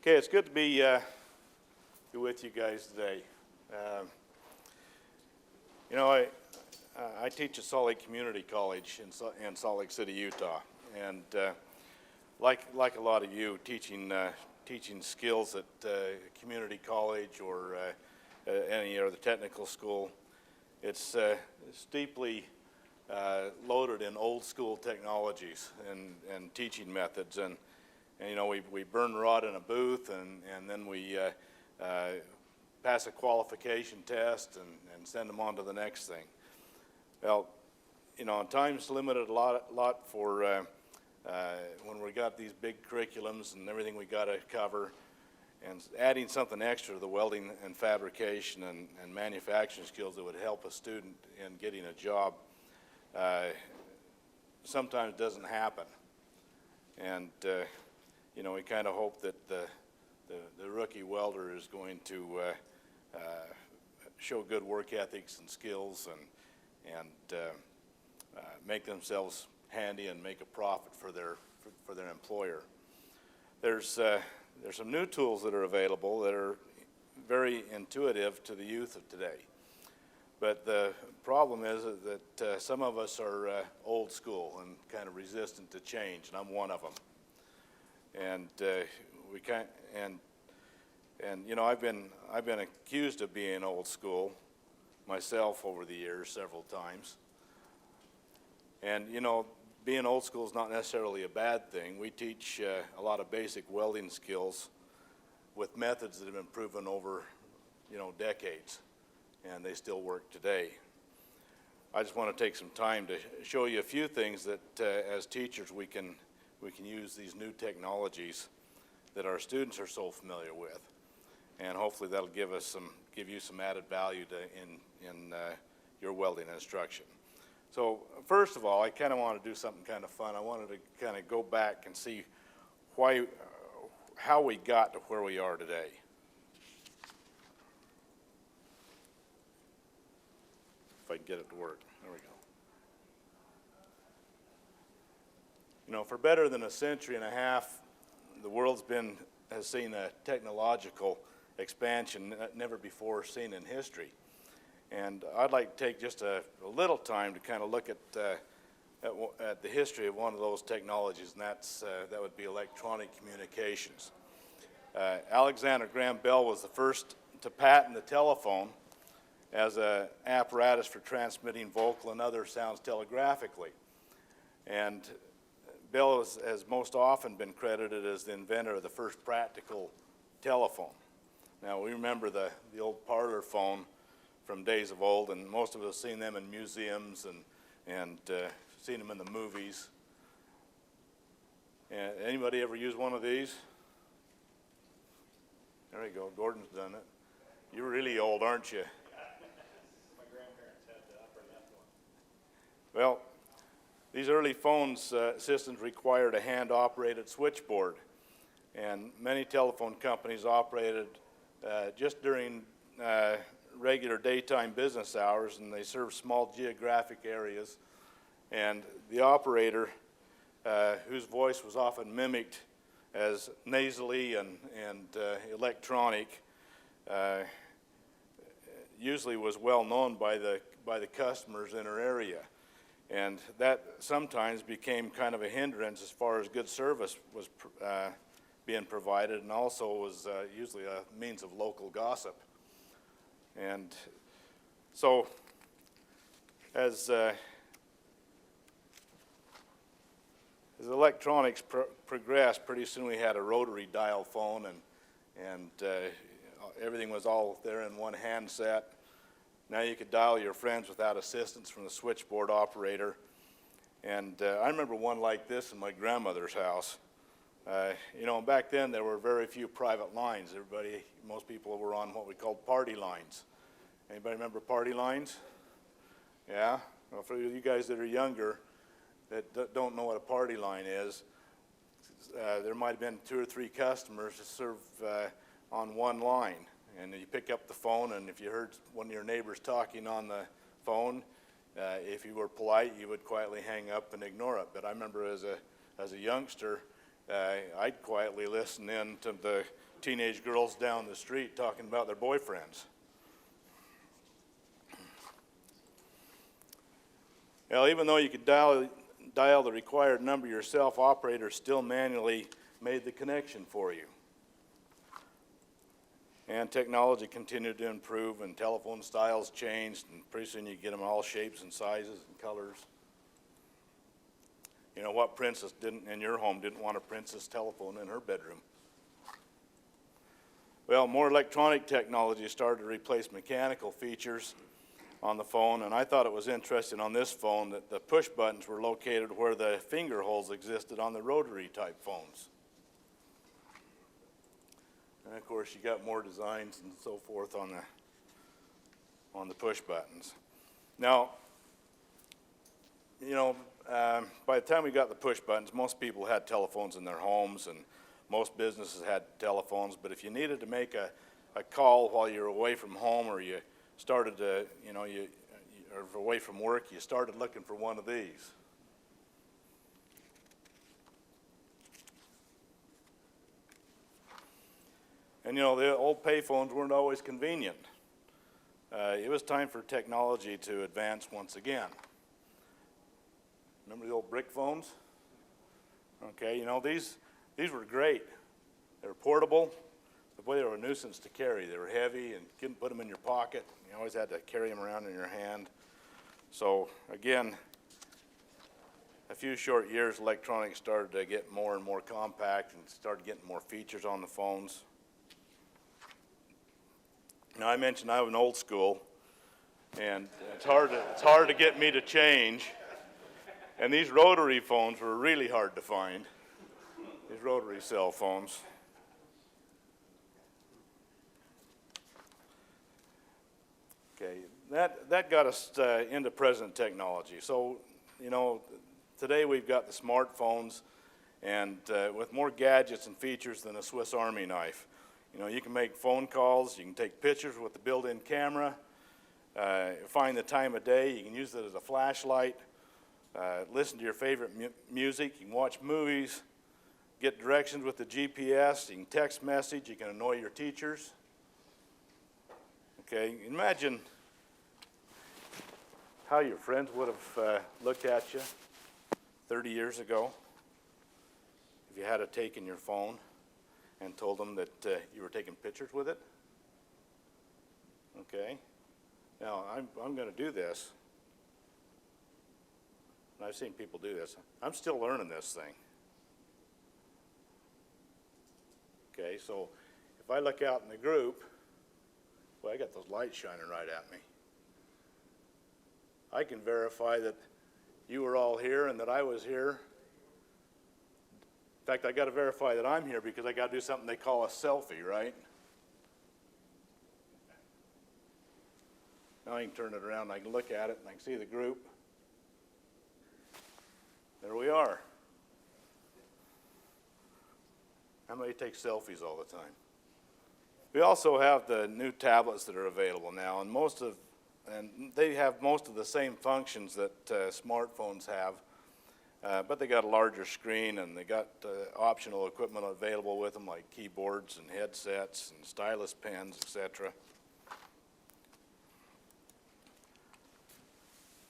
Okay, it's good to be with you guys today. You know, I teach at Salt Lake Community College in Salt Lake City, Utah, and like a lot of you, teaching skills at community college or any other technical school, it's deeply loaded in old school technologies and teaching methods, and you know, we burn rod in a booth, and then we pass a qualification test and send them on to the next thing. Well, you know, time's limited a lot for when we got these big curriculums and everything we got to cover, and adding something extra to the welding and fabrication and manufacturing skills that would help a student in getting a job sometimes doesn't happen. And you know, we kind of hope that the rookie welder is going to show good work ethics and skills and make themselves handy and make a profit for their employer. There's some new tools that are available that are very intuitive to the youth of today. But the problem is that some of us are old school and kind of resistant to change, and I'm one of them. And we can't. And you know, I've been accused of being old school myself over the years several times. And you know, being old school is not necessarily a bad thing. We teach a lot of basic welding skills with methods that have been proven over, you know, decades, and they still work today. I just want to take some time to show you a few things that as teachers we can use these new technologies that our students are so familiar with, and hopefully that'll give you some added value in your welding instruction. So first of all, I kind of want to do something kind of fun. I wanted to kind of go back and see how we got to where we are today. If I can get it to work. There we go. You know, for better than a century and a half, the world's has seen a technological expansion never before seen in history. And I'd like to take just a little time to kind of look at the history of one of those technologies, and that would be electronic communications. Alexander Graham Bell was the first to patent the telephone as an apparatus for transmitting vocal and other sounds telegraphically. And Bell has most often been credited as the inventor of the first practical telephone. Now, we remember the old parlor phone from days of old, and most of us have seen them in museums and seen them in the movies. And anybody ever use one of these? There you go, Gordon's done it. You're really old, aren't you? My grandparents had the upper left one. Well, these early phones systems required a hand-operated switchboard, and many telephone companies operated just during regular daytime business hours, and they served small geographic areas. And the operator, whose voice was often mimicked as nasally and electronic, usually was well known by the customers in her area. And that sometimes became kind of a hindrance as far as good service was being provided, and also was usually a means of local gossip. And so as electronics progressed, pretty soon we had a rotary dial phone, and everything was all there in one handset. Now you could dial your friends without assistance from the switchboard operator. And I remember one like this in my grandmother's house. You know, back then there were very few private lines. Most people were on what we called party lines. Anybody remember party lines? Yeah? Well, for you guys that are younger that don't know what a party line is, there might have been 2 or 3 customers to serve on one line. And you pick up the phone, and if you heard one of your neighbors talking on the phone, if you were polite, you would quietly hang up and ignore it. But I remember as a youngster, I'd quietly listen in to teenage girls down the street talking about their boyfriends. Well, even though you could dial the required number yourself, operators still manually made the connection for you. And technology continued to improve, and telephone styles changed, and pretty soon you get them all shapes and sizes and colors. You know, what princess in your home didn't want a princess telephone in her bedroom? Well, more electronic technology started to replace mechanical features on the phone, and I thought it was interesting on this phone that the push buttons were located where the finger holes existed on the rotary type phones. And of course, you got more designs and so forth on the push buttons. Now, you know, by the time we got the push buttons, most people had telephones in their homes, and most businesses had telephones. But if you needed to make a call while you were away from home, or you started to, you know, or away from work, you started looking for one of these. And you know, the old payphones weren't always convenient. It was time for technology to advance once again. Remember the old brick phones? Okay, you know, these were great. They were portable, but boy, they were a nuisance to carry. They were heavy and couldn't put them in your pocket. You always had to carry them around in your hand. So again, a few short years, electronics started to get more and more compact and started getting more features on the phones. Now, I mentioned I'm an old school, and it's hard to get me to change. And these rotary phones were really hard to find, these rotary cell phones. Okay, that got us into present technology. So, you know, today we've got the smartphones, and with more gadgets and features than a Swiss Army knife. You know, you can make phone calls, you can take pictures with the built-in camera, find the time of day, you can use it as a flashlight, listen to your favorite music, you can watch movies, get directions with the GPS, you can text message, you can annoy your teachers. Okay, imagine how your friends would have looked at you 30 years ago if you had taken your phone and told them that you were taking pictures with it. Okay, now I'm going to do this. And I've seen people do this. I'm still learning this thing. Okay, so if I look out in the group, well, I got those lights shining right at me. I can verify that you were all here and that I was here. In fact, I got to verify that I'm here because I got to do something they call a selfie, right? Now I can turn it around and I can look at it and I can see the group. There we are. How many take selfies all the time? We also have the new tablets that are available now, and they have most of the same functions that smartphones have, but they got a larger screen and they got optional equipment available with them, like keyboards and headsets and stylus pens, etc.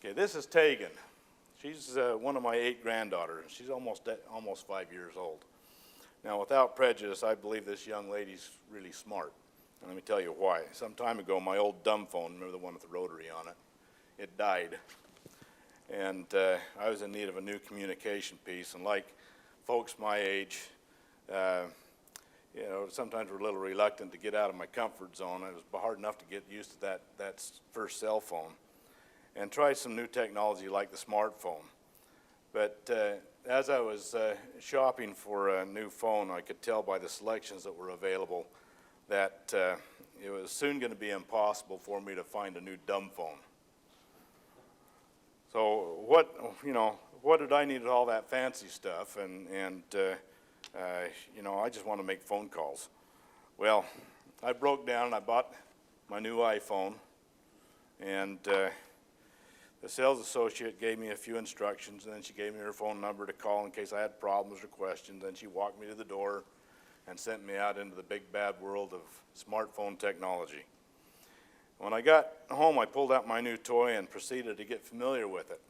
Okay, this is Tegan. She's one of my 8 granddaughters. She's almost 5 years old. Now, without prejudice, I believe this young lady's really smart. And let me tell you why. Some time ago, my old dumb phone, remember the one with the rotary on it, it died. And I was in need of a new communication piece. And like folks my age, you know, sometimes we're a little reluctant to get out of my comfort zone. It was hard enough to get used to that first cell phone. And try some new technology like the smartphone. But as I was shopping for a new phone, I could tell by the selections that were available that it was soon going to be impossible for me to find a new dumb phone. So what did I need all that fancy stuff? And you know, I just want to make phone calls. Well, I broke down and I bought my new iPhone, and the sales associate gave me a few instructions, and then she gave me her phone number to call in case I had problems or questions. Then she walked me to the door and sent me out into the big bad world of smartphone technology. When I got home, I pulled out my new toy and proceeded to get familiar with it.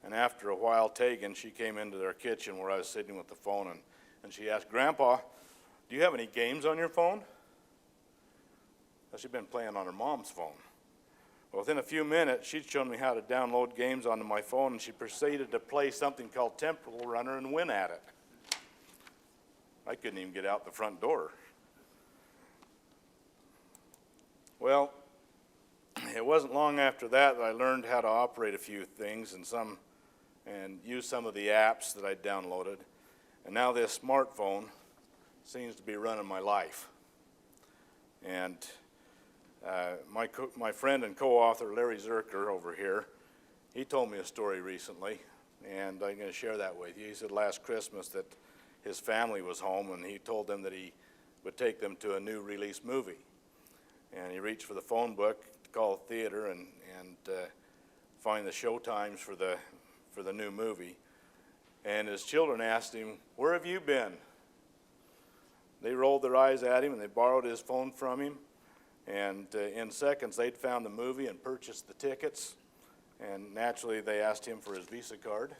And after a while, Tegan, she came into their kitchen where I was sitting with the phone, and she asked, "Grandpa, do you have any games on your phone?" Well, she'd been playing on her mom's phone. Well, within a few minutes, she'd shown me how to download games onto my phone, and she proceeded to play something called Temple Runner and win at it. I couldn't even get out the front door. Well, it wasn't long after that I learned how to operate a few things and use some of the apps that I downloaded. And now this smartphone seems to be running my life. And my friend and co-author Larry Zerker over here, he told me a story recently, and I'm going to share that with you. He said last Christmas that his family was home, and he told them that he would take them to a new release movie. And he reached for the phone book to call the theater and find the show times for the new movie. And his children asked him, "Where have you been?" They rolled their eyes at him, and they borrowed his phone from him. And in seconds, they'd found the movie and purchased the tickets. And naturally, they asked him for his Visa card.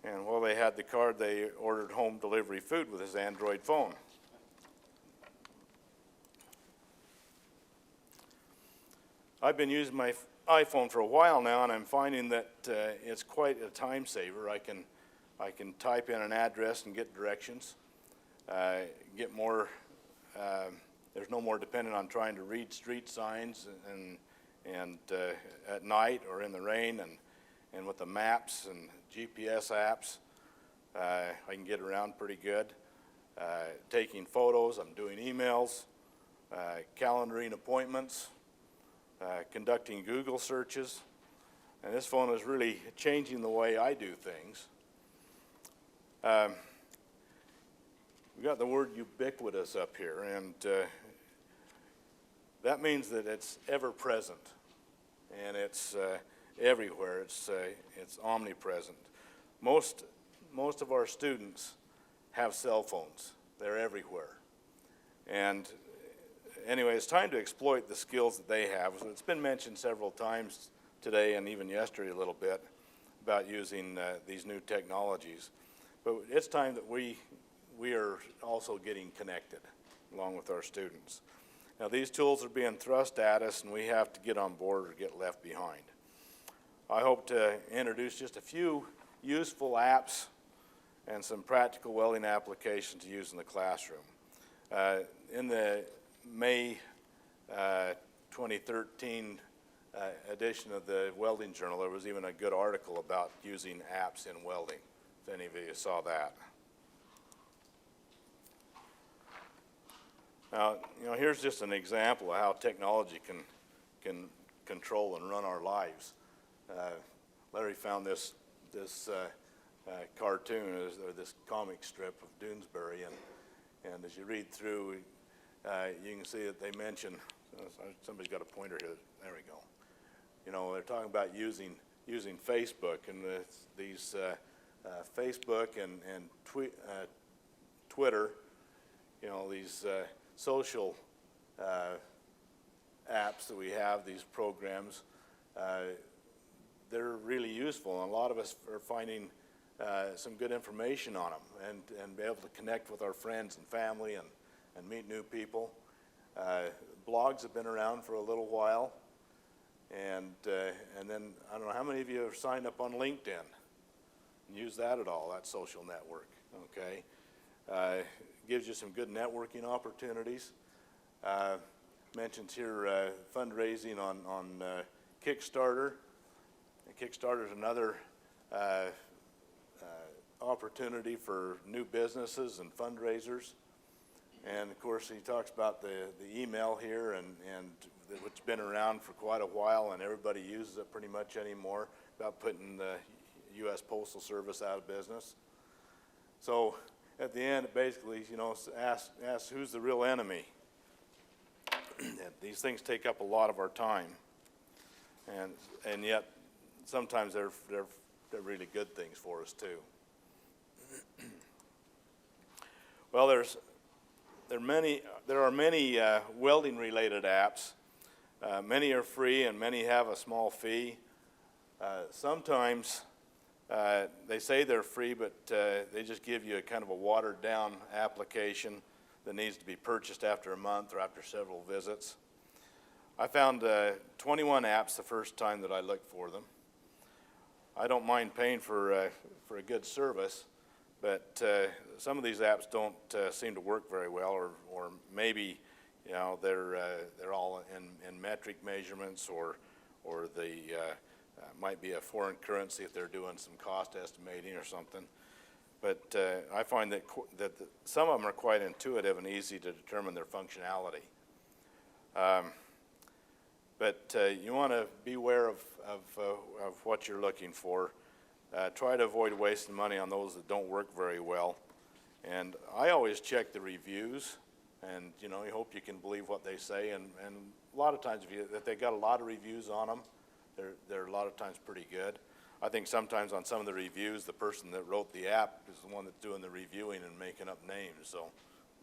And while they had the card, they ordered home delivery food with his Android phone. I've been using my iPhone for a while now, and I'm finding that it's quite a time saver. I can type in an address and get directions. Get more. There's no more dependent on trying to read street signs and at night or in the rain, and with the maps and GPS apps, I can get around pretty good. Taking photos, I'm doing emails, calendaring appointments, conducting Google searches, and this phone is really changing the way I do things. We've got the word ubiquitous up here, and that means that it's ever present, and it's everywhere. It's omnipresent. Most of our students have cell phones. They're everywhere. And anyway, it's time to exploit the skills that they have. It's been mentioned several times today and even yesterday a little bit about using these new technologies. But it's time that we are also getting connected along with our students. Now, these tools are being thrust at us, and we have to get on board or get left behind. I hope to introduce just a few useful apps and some practical welding applications to use in the classroom. In the May 2013 edition of the Welding Journal, there was even a good article about using apps in welding, if any of you saw that. Now, here's just an example of how technology can control and run our lives. Larry found this cartoon, or this comic strip of Doonesbury, and as you read through, you can see that they mention, somebody's got a pointer here, there we go. They're talking about using Facebook, and these Facebook and Twitter, these social apps that we have, these programs, they're really useful, and a lot of us are finding some good information on them and be able to connect with our friends and family and meet new people. Blogs have been around for a little while, and then I don't know how many of you have signed up on LinkedIn and used that at all, that social network, okay? Gives you some good networking opportunities. Mentions here fundraising on Kickstarter. Kickstarter is another opportunity for new businesses and fundraisers. And of course, he talks about the email here, and which has been around for quite a while, and everybody uses it pretty much anymore, about putting the U.S. Postal Service out of business. So at the end, it basically, asks who's the real enemy. These things take up a lot of our time, and yet sometimes they're really good things for us too. Well, there's there are many welding-related apps. Many are free and many have a small fee. Sometimes they say they're free, but they just give you a kind of a watered-down application that needs to be purchased after a month or after several visits. I found 21 apps the first time that I looked for them. I don't mind paying for a good service, but some of these apps don't seem to work very well, or maybe, you know, they're all in metric measurements, or they might be a foreign currency if they're doing some cost estimating or something. But I find that some of them are quite intuitive and easy to determine their functionality. But you want to beware of what you're looking for. Try to avoid wasting money on those that don't work very well. And I always check the reviews, and you know, you hope you can believe what they say. And a lot of times, if they got a lot of reviews on them, they're a lot of times pretty good. I think sometimes on some of the reviews, the person that wrote the app is the one that's doing the reviewing and making up names, so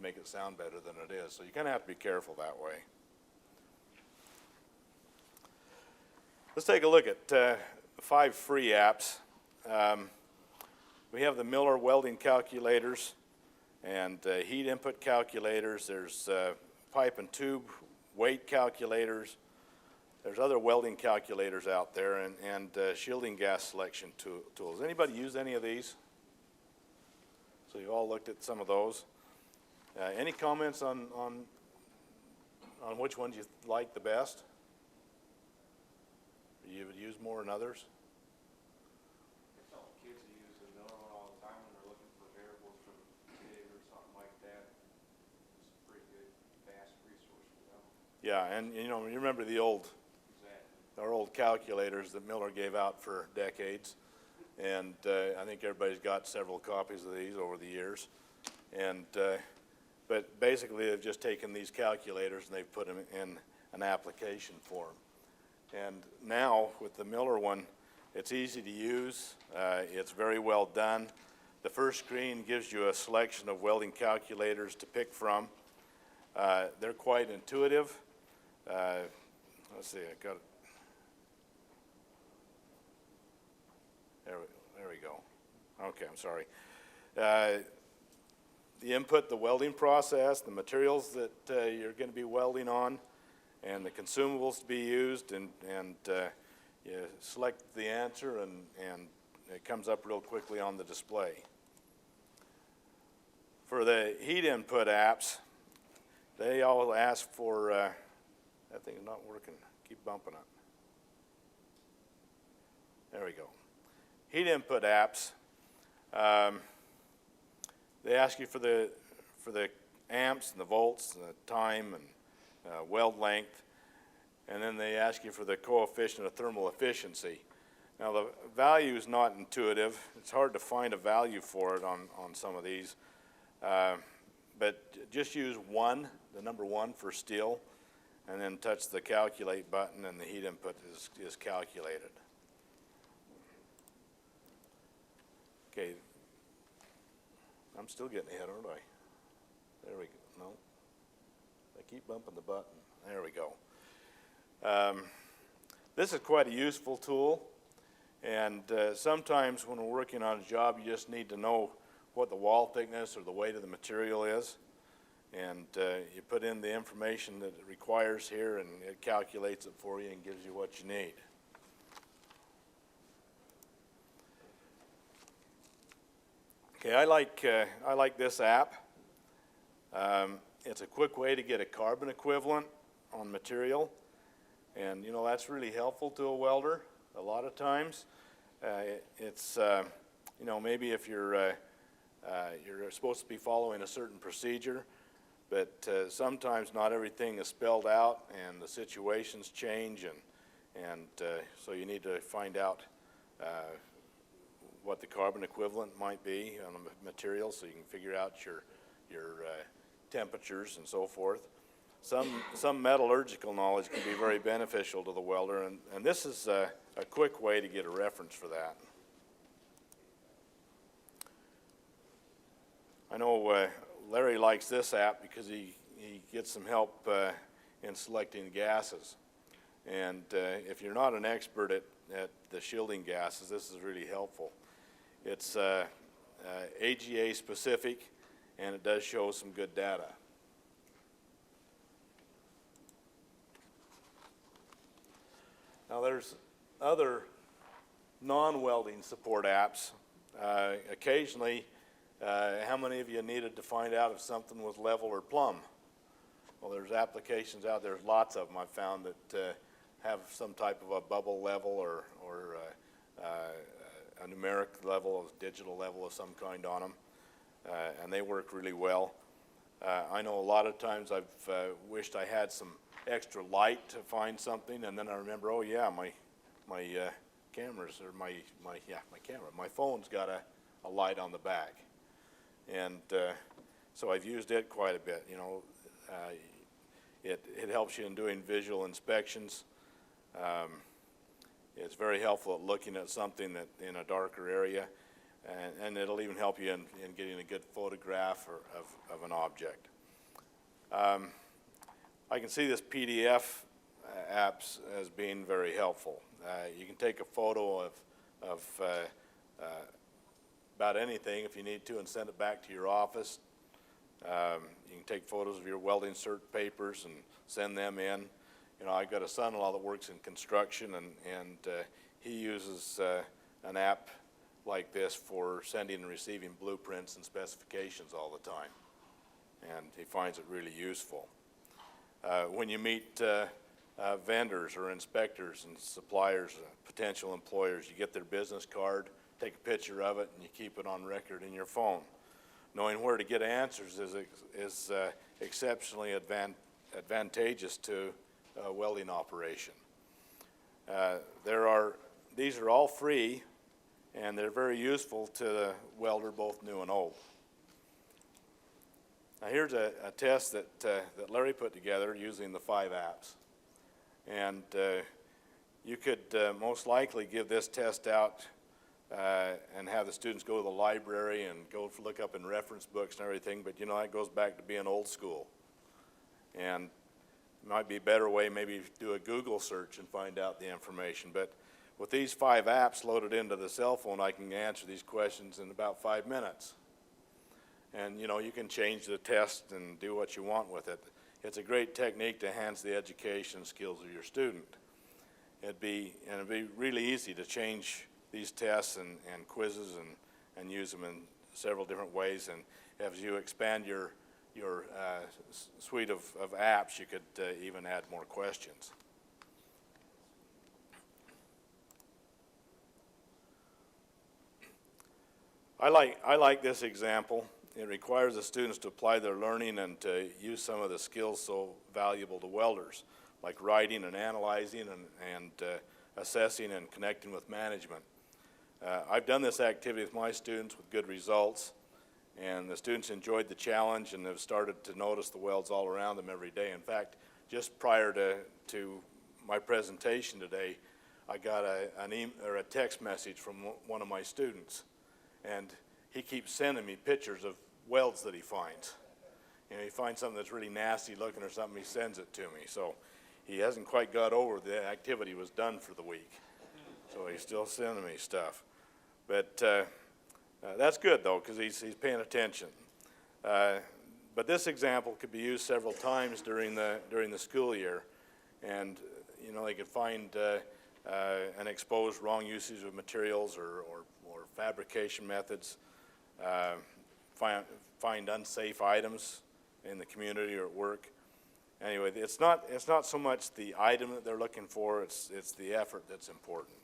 make it sound better than it is. So you kind of have to be careful that way. Let's take a look at 5 free apps. We have the Miller Welding Calculators and heat input calculators. There's pipe and tube weight calculators. There's other welding calculators out there, and shielding gas selection tools. Anybody use any of these? So you've all looked at some of those. Any comments on which ones you like the best? You would use more than others? I tell kids to use the Miller one all the time when they're looking for variables from TIG or something like that. It's a pretty good, fast resource for them. Yeah, and you know, you remember the our old calculators that Miller gave out for decades, and I think everybody's got several copies of these over the years. And but basically, they've just taken these calculators and they've put them in an application form. And now with the Miller one, it's easy to use. It's very well done. The first screen gives you a selection of welding calculators to pick from. They're quite intuitive. Let's see, I got it. There we go. Okay, I'm sorry. The input, the welding process, the materials that you're going to be welding on, and the consumables to be used, and you select the answer, and it comes up real quickly on the display. For the heat input apps, they all ask for, that thing is not working, keep bumping it. There we go. Heat input apps, they ask you for the amps and the volts and the time and weld length, and then they ask you for the coefficient of thermal efficiency. Now the value is not intuitive. It's hard to find a value for it on some of these, but just use the number 1 for steel, and then touch the calculate button, and the heat input is calculated. Okay, I'm still getting ahead, aren't I? There we go. No, I keep bumping the button. There we go. This is quite a useful tool, and sometimes when we're working on a job, you just need to know what the wall thickness or the weight of the material is, and you put in the information that it requires here, and it calculates it for you and gives you what you need. Okay, I like this app. It's a quick way to get a carbon equivalent on material, and you know, that's really helpful to a welder a lot of times. It's you know, maybe if you're supposed to be following a certain procedure, but sometimes not everything is spelled out, and the situations change, and so you need to find out what the carbon equivalent might be on a material, so you can figure out your temperatures and so forth. Some metallurgical knowledge can be very beneficial to the welder, and this is a quick way to get a reference for that. I know Larry likes this app because he gets some help in selecting gases. And if you're not an expert at the shielding gases, this is really helpful. It's AGA specific, and it does show some good data. Now there's other non-welding support apps. Occasionally, how many of you needed to find out if something was level or plumb? Well, there's applications out there, there's lots of them I've found that have some type of a bubble level or a numeric level, a digital level of some kind on them, and they work really well. I know a lot of times I've wished I had some extra light to find something, and then I remember, oh yeah, my cameras, or my camera, my phone's got a light on the back, and so I've used it quite a bit. You know, it helps you in doing visual inspections. It's very helpful at looking at something that in a darker area, and it'll even help you in getting a good photograph of an object. I can see this PDF apps as being very helpful. You can take a photo of about anything if you need to and send it back to your office. You can take photos of your welding cert papers and send them in. You know, I've got a son-in-law that works in construction, and he uses an app like this for sending and receiving blueprints and specifications all the time, and he finds it really useful. When you meet vendors or inspectors and suppliers, potential employers, you get their business card, take a picture of it, and you keep it on record in your phone. Knowing where to get answers is exceptionally advantageous to a welding operation. These are all free, and they're very useful to the welder, both new and old. Now here's a test that Larry put together using the 5 apps. And you could most likely give this test out and have the students go to the library and go look up in reference books and everything, but you know, that goes back to being old school. And it might be a better way, maybe do a Google search and find out the information. But with these 5 apps loaded into the cell phone, I can answer these questions in about 5 minutes. And you know, you can change the test and do what you want with it. It's a great technique to enhance the education skills of your student. It'd be really easy to change these tests and quizzes and use them in several different ways. And as you expand your suite of apps, you could even add more questions. I like this example. It requires the students to apply their learning and to use some of the skills so valuable to welders, like writing and analyzing and assessing and connecting with management. I've done this activity with my students with good results, and the students enjoyed the challenge and have started to notice the welds all around them every day. In fact, just prior to my presentation today, I got a text message from one of my students, and he keeps sending me pictures of welds that he finds. You know, he finds something that's really nasty looking or something, he sends it to me. So he hasn't quite got over the activity was done for the week. So he's still sending me stuff. But that's good though, because he's paying attention. But this example could be used several times during the school year, and you know, they could find and expose wrong usage of materials or fabrication methods, find unsafe items in the community or at work. Anyway, it's not so much the item that they're looking for, it's the effort that's important.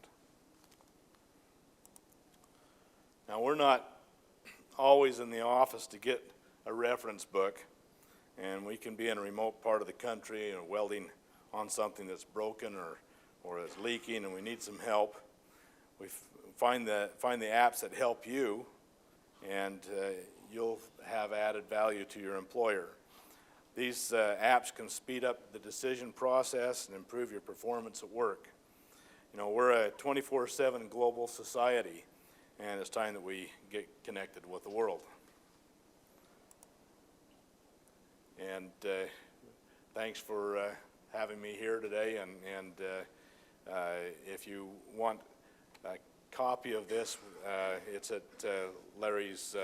Now, we're not always in the office to get a reference book, and we can be in a remote part of the country and welding on something that's broken or is leaking and we need some help. We find the apps that help you, and you'll have added value to your employer. These apps can speed up the decision process and improve your performance at work. You know, we're a 24/7 global society, and it's time that we get connected with the world. And thanks for having me here today. And if you want a copy of this, it's at Larry's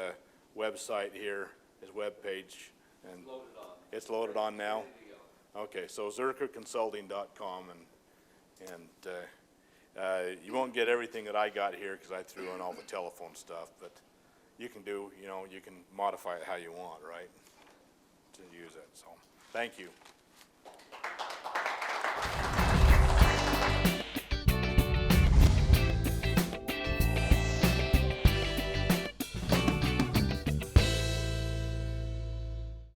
website here, his webpage. And Loaded on. it's loaded on now? Ready to go. Okay, so zerkerconsulting.com, and you won't get everything that I got here because I threw in all the telephone stuff, but you can do, you can modify it how you want, right, to use it. So, thank you.